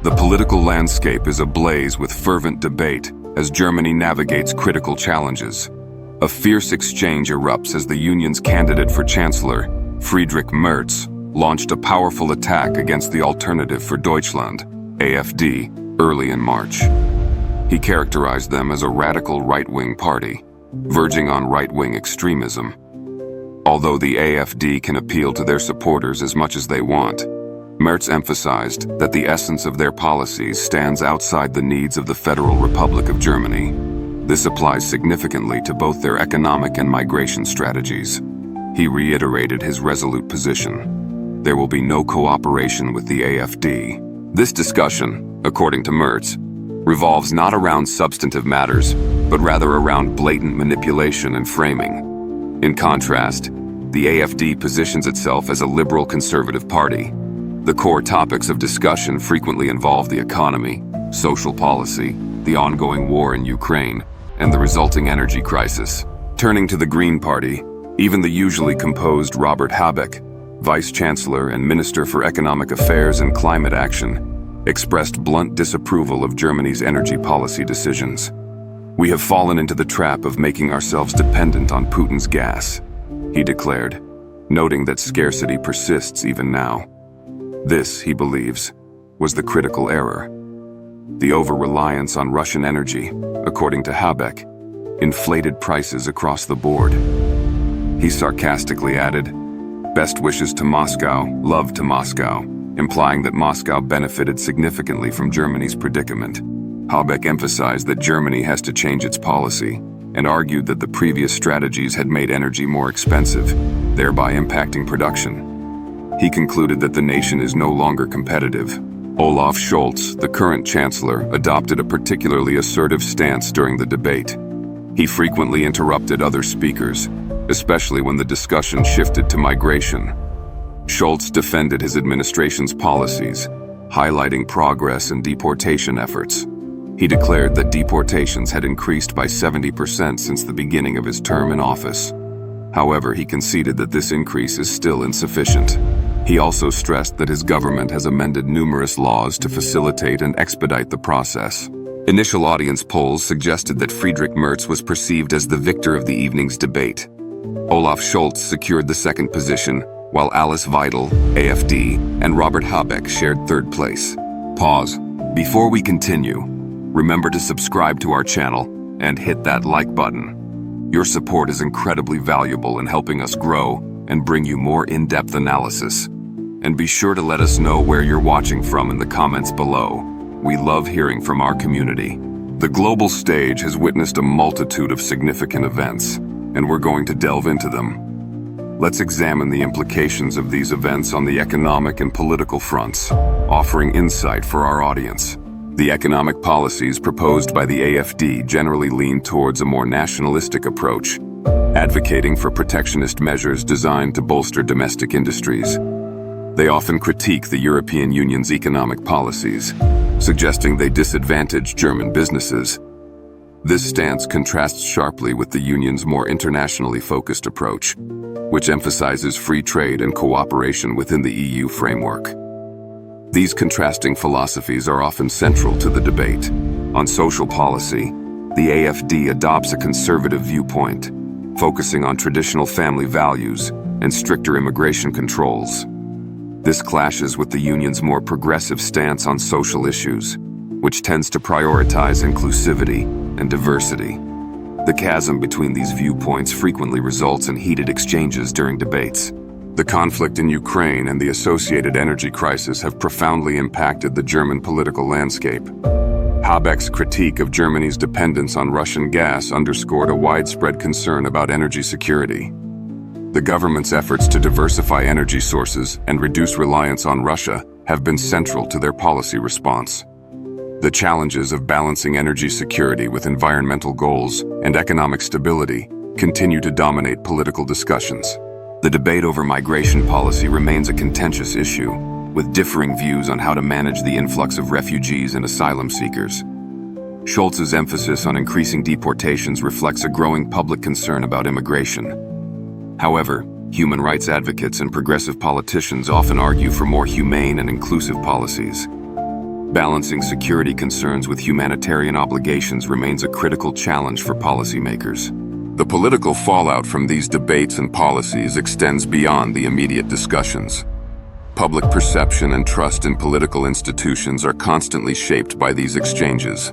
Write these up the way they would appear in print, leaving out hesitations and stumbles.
The political landscape is ablaze with fervent debate as Germany navigates critical challenges. A fierce exchange erupts as the Union's candidate for Chancellor, Friedrich Merz, launched a powerful attack against the Alternative for Deutschland, AfD, early in March. He characterized them as a radical right-wing party, verging on right-wing extremism. Although the AfD can appeal to their supporters as much as they want, Merz emphasized that the essence of their policies stands outside the needs of the Federal Republic of Germany. This applies significantly to both their economic and migration strategies. He reiterated his resolute position. There will be no cooperation with the AfD. This discussion, according to Merz, revolves not around substantive matters, but rather around blatant manipulation and framing. In contrast, the AfD positions itself as a liberal conservative party. The core topics of discussion frequently involve the economy, social policy, the ongoing war in Ukraine, and the resulting energy crisis. Turning to the Green Party, even the usually composed Robert Habeck, Vice Chancellor and Minister for Economic Affairs and Climate Action, expressed blunt disapproval of Germany's energy policy decisions. "We have fallen into the trap of making ourselves dependent on Putin's gas," he declared, noting that scarcity persists even now. This, he believes, was the critical error. The over-reliance on Russian energy, according to Habeck, inflated prices across the board. He sarcastically added, "Best wishes to Moscow, love to Moscow," implying that Moscow benefited significantly from Germany's predicament. Habeck emphasized that Germany has to change its policy and argued that the previous strategies had made energy more expensive, thereby impacting production. He concluded that the nation is no longer competitive. Olaf Scholz, the current chancellor, adopted a particularly assertive stance during the debate. He frequently interrupted other speakers, especially when the discussion shifted to migration. Scholz defended his administration's policies, highlighting progress in deportation efforts. He declared that deportations had increased by 70% since the beginning of his term in office. However, he conceded that this increase is still insufficient. He also stressed that his government has amended numerous laws to facilitate and expedite the process. Initial audience polls suggested that Friedrich Merz was perceived as the victor of the evening's debate. Olaf Scholz secured the second position, while Alice Weidel, AfD, and Robert Habeck shared third place. Pause. Before we continue, remember to subscribe to our channel and hit that like button. Your support is incredibly valuable in helping us grow and bring you more in-depth analysis. And be sure to let us know where you're watching from in the comments below. We love hearing from our community. The global stage has witnessed a multitude of significant events, and we're going to delve into them. Let's examine the implications of these events on the economic and political fronts, offering insight for our audience. The economic policies proposed by the AfD generally lean towards a more nationalistic approach, advocating for protectionist measures designed to bolster domestic industries. They often critique the European Union's economic policies, suggesting they disadvantage German businesses. This stance contrasts sharply with the Union's more internationally focused approach, which emphasizes free trade and cooperation within the EU framework. These contrasting philosophies are often central to the debate. On social policy, the AfD adopts a conservative viewpoint, focusing on traditional family values and stricter immigration controls. This clashes with the Union's more progressive stance on social issues, which tends to prioritize inclusivity and diversity. The chasm between these viewpoints frequently results in heated exchanges during debates. The conflict in Ukraine and the associated energy crisis have profoundly impacted the German political landscape. Habeck's critique of Germany's dependence on Russian gas underscored a widespread concern about energy security. The government's efforts to diversify energy sources and reduce reliance on Russia have been central to their policy response. The challenges of balancing energy security with environmental goals and economic stability continue to dominate political discussions. The debate over migration policy remains a contentious issue, with differing views on how to manage the influx of refugees and asylum seekers. Scholz's emphasis on increasing deportations reflects a growing public concern about immigration. However, human rights advocates and progressive politicians often argue for more humane and inclusive policies. Balancing security concerns with humanitarian obligations remains a critical challenge for policymakers. The political fallout from these debates and policies extends beyond the immediate discussions. Public perception and trust in political institutions are constantly shaped by these exchanges.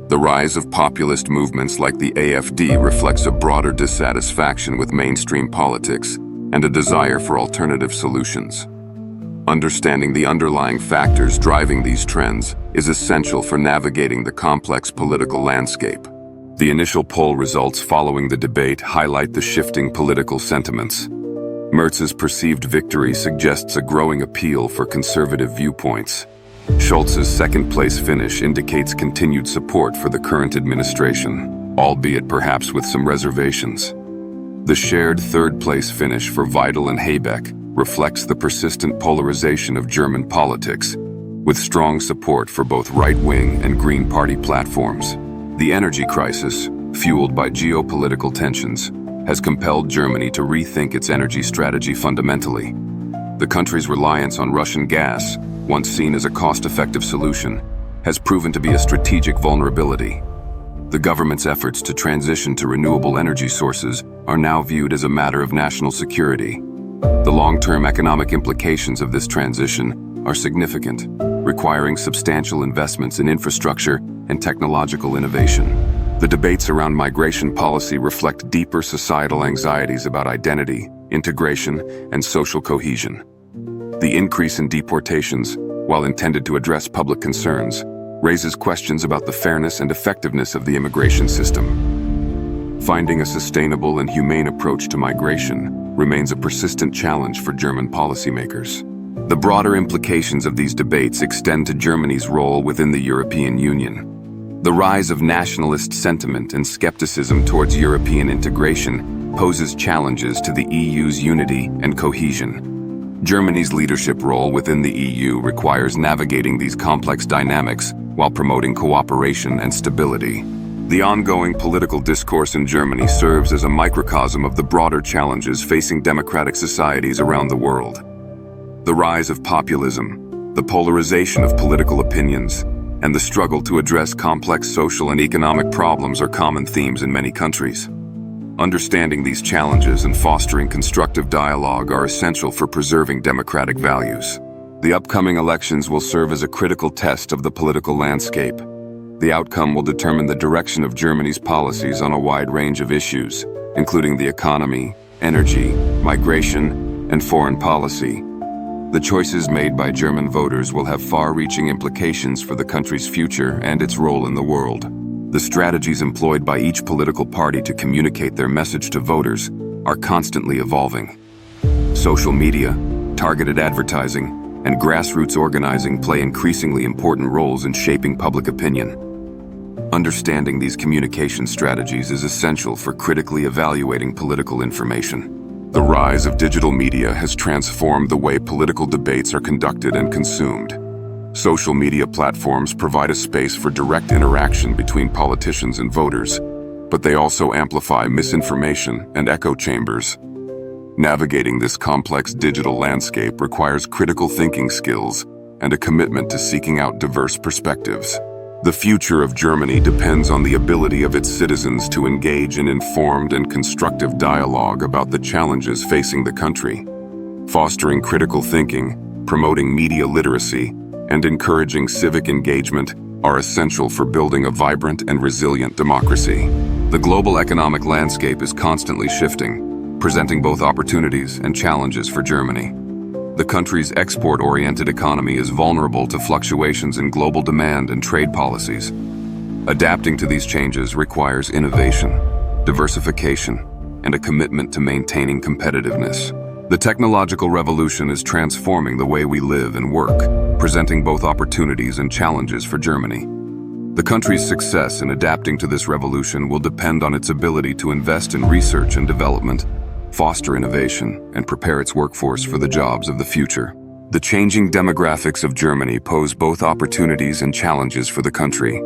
The rise of populist movements like the AfD reflects a broader dissatisfaction with mainstream politics and a desire for alternative solutions. Understanding the underlying factors driving these trends is essential for navigating the complex political landscape. The initial poll results following the debate highlight the shifting political sentiments. Merz's perceived victory suggests a growing appeal for conservative viewpoints. Scholz's second-place finish indicates continued support for the current administration, albeit perhaps with some reservations. The shared third-place finish for Weidel and Habeck reflects the persistent polarization of German politics, with strong support for both right-wing and Green Party platforms. The energy crisis, fueled by geopolitical tensions, has compelled Germany to rethink its energy strategy fundamentally. The country's reliance on Russian gas, once seen as a cost-effective solution, has proven to be a strategic vulnerability. The government's efforts to transition to renewable energy sources are now viewed as a matter of national security. The long-term economic implications of this transition are significant, requiring substantial investments in infrastructure and technological innovation. The debates around migration policy reflect deeper societal anxieties about identity, integration, and social cohesion. The increase in deportations, while intended to address public concerns, raises questions about the fairness and effectiveness of the immigration system. Finding a sustainable and humane approach to migration remains a persistent challenge for German policymakers. The broader implications of these debates extend to Germany's role within the European Union. The rise of nationalist sentiment and skepticism towards European integration poses challenges to the EU's unity and cohesion. Germany's leadership role within the EU requires navigating these complex dynamics while promoting cooperation and stability. The ongoing political discourse in Germany serves as a microcosm of the broader challenges facing democratic societies around the world. The rise of populism, the polarization of political opinions, and the struggle to address complex social and economic problems are common themes in many countries. Understanding these challenges and fostering constructive dialogue are essential for preserving democratic values. The upcoming elections will serve as a critical test of the political landscape. The outcome will determine the direction of Germany's policies on a wide range of issues, including the economy, energy, migration, and foreign policy. The choices made by German voters will have far-reaching implications for the country's future and its role in the world. The strategies employed by each political party to communicate their message to voters are constantly evolving. Social media, targeted advertising, and grassroots organizing play increasingly important roles in shaping public opinion. Understanding these communication strategies is essential for critically evaluating political information. The rise of digital media has transformed the way political debates are conducted and consumed. Social media platforms provide a space for direct interaction between politicians and voters, but they also amplify misinformation and echo chambers. Navigating this complex digital landscape requires critical thinking skills and a commitment to seeking out diverse perspectives. The future of Germany depends on the ability of its citizens to engage in informed and constructive dialogue about the challenges facing the country. Fostering critical thinking, promoting media literacy, and encouraging civic engagement are essential for building a vibrant and resilient democracy. The global economic landscape is constantly shifting, presenting both opportunities and challenges for Germany. The country's export-oriented economy is vulnerable to fluctuations in global demand and trade policies. Adapting to these changes requires innovation, diversification, and a commitment to maintaining competitiveness. The technological revolution is transforming the way we live and work, presenting both opportunities and challenges for Germany. The country's success in adapting to this revolution will depend on its ability to invest in research and development, foster innovation, and prepare its workforce for the jobs of the future. The changing demographics of Germany pose both opportunities and challenges for the country.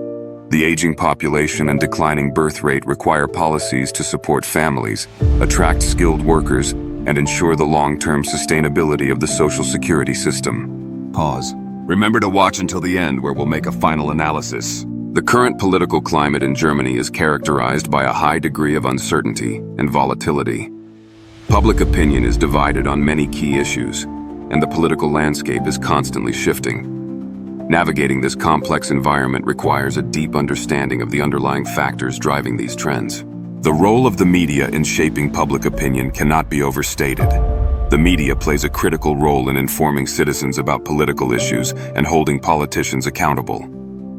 The aging population and declining birth rate require policies to support families, attract skilled workers, and ensure the long-term sustainability of the social security system. Pause. Remember to watch until the end, where we'll make a final analysis. The current political climate in Germany is characterized by a high degree of uncertainty and volatility. Public opinion is divided on many key issues, and the political landscape is constantly shifting. Navigating this complex environment requires a deep understanding of the underlying factors driving these trends. The role of the media in shaping public opinion cannot be overstated. The media plays a critical role in informing citizens about political issues and holding politicians accountable.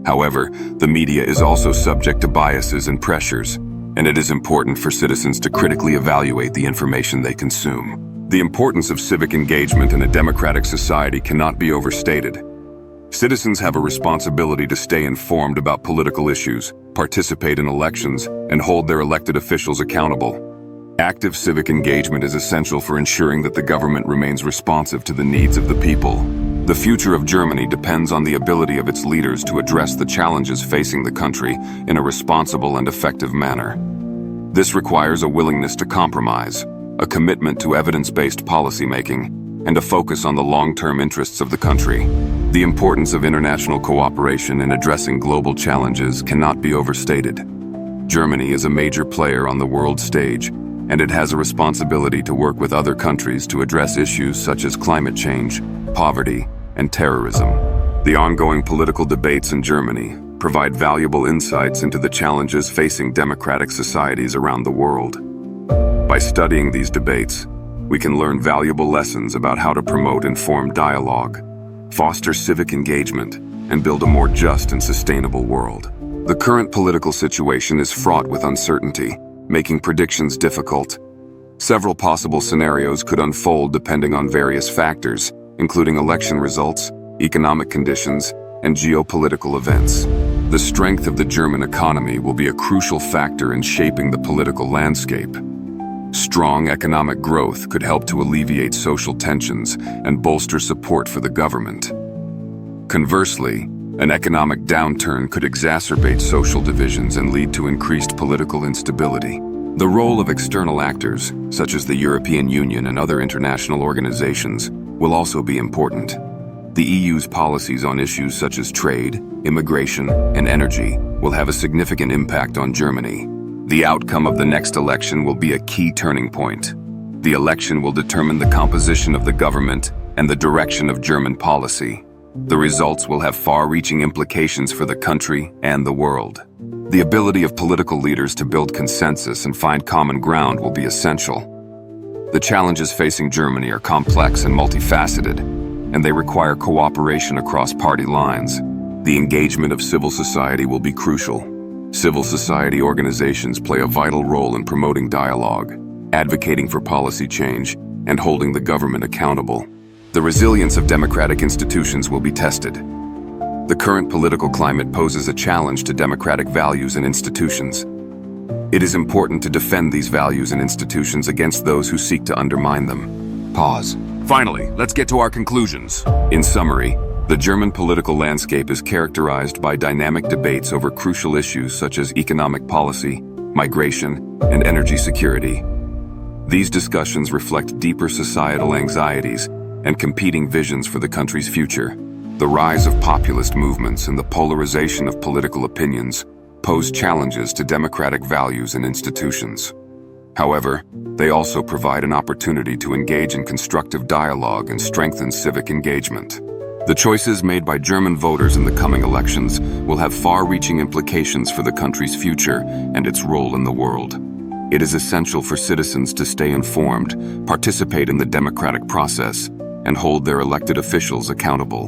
However, the media is also subject to biases and pressures, and it is important for citizens to critically evaluate the information they consume. The importance of civic engagement in a democratic society cannot be overstated. Citizens have a responsibility to stay informed about political issues, participate in elections, and hold their elected officials accountable. Active civic engagement is essential for ensuring that the government remains responsive to the needs of the people. The future of Germany depends on the ability of its leaders to address the challenges facing the country in a responsible and effective manner. This requires a willingness to compromise, a commitment to evidence-based policymaking, and a focus on the long-term interests of the country. The importance of international cooperation in addressing global challenges cannot be overstated. Germany is a major player on the world stage, and it has a responsibility to work with other countries to address issues such as climate change, poverty, and terrorism. The ongoing political debates in Germany provide valuable insights into the challenges facing democratic societies around the world. By studying these debates, we can learn valuable lessons about how to promote informed dialogue, foster civic engagement, and build a more just and sustainable world. The current political situation is fraught with uncertainty, making predictions difficult. Several possible scenarios could unfold depending on various factors, including election results, economic conditions, and geopolitical events. The strength of the German economy will be a crucial factor in shaping the political landscape. Strong economic growth could help to alleviate social tensions and bolster support for the government. Conversely, an economic downturn could exacerbate social divisions and lead to increased political instability. The role of external actors, such as the European Union and other international organizations, will also be important. The EU's policies on issues such as trade, immigration, and energy will have a significant impact on Germany. The outcome of the next election will be a key turning point. The election will determine the composition of the government and the direction of German policy. The results will have far-reaching implications for the country and the world. The ability of political leaders to build consensus and find common ground will be essential. The challenges facing Germany are complex and multifaceted, and they require cooperation across party lines. The engagement of civil society will be crucial. Civil society organizations play a vital role in promoting dialogue, advocating for policy change, and holding the government accountable. The resilience of democratic institutions will be tested. The current political climate poses a challenge to democratic values and institutions. It is important to defend these values and institutions against those who seek to undermine them. Pause. Finally, let's get to our conclusions. In summary, the German political landscape is characterized by dynamic debates over crucial issues such as economic policy, migration, and energy security. These discussions reflect deeper societal anxieties and competing visions for the country's future. The rise of populist movements and the polarization of political opinions pose challenges to democratic values and institutions. However, they also provide an opportunity to engage in constructive dialogue and strengthen civic engagement. The choices made by German voters in the coming elections will have far-reaching implications for the country's future and its role in the world. It is essential for citizens to stay informed, participate in the democratic process, and hold their elected officials accountable.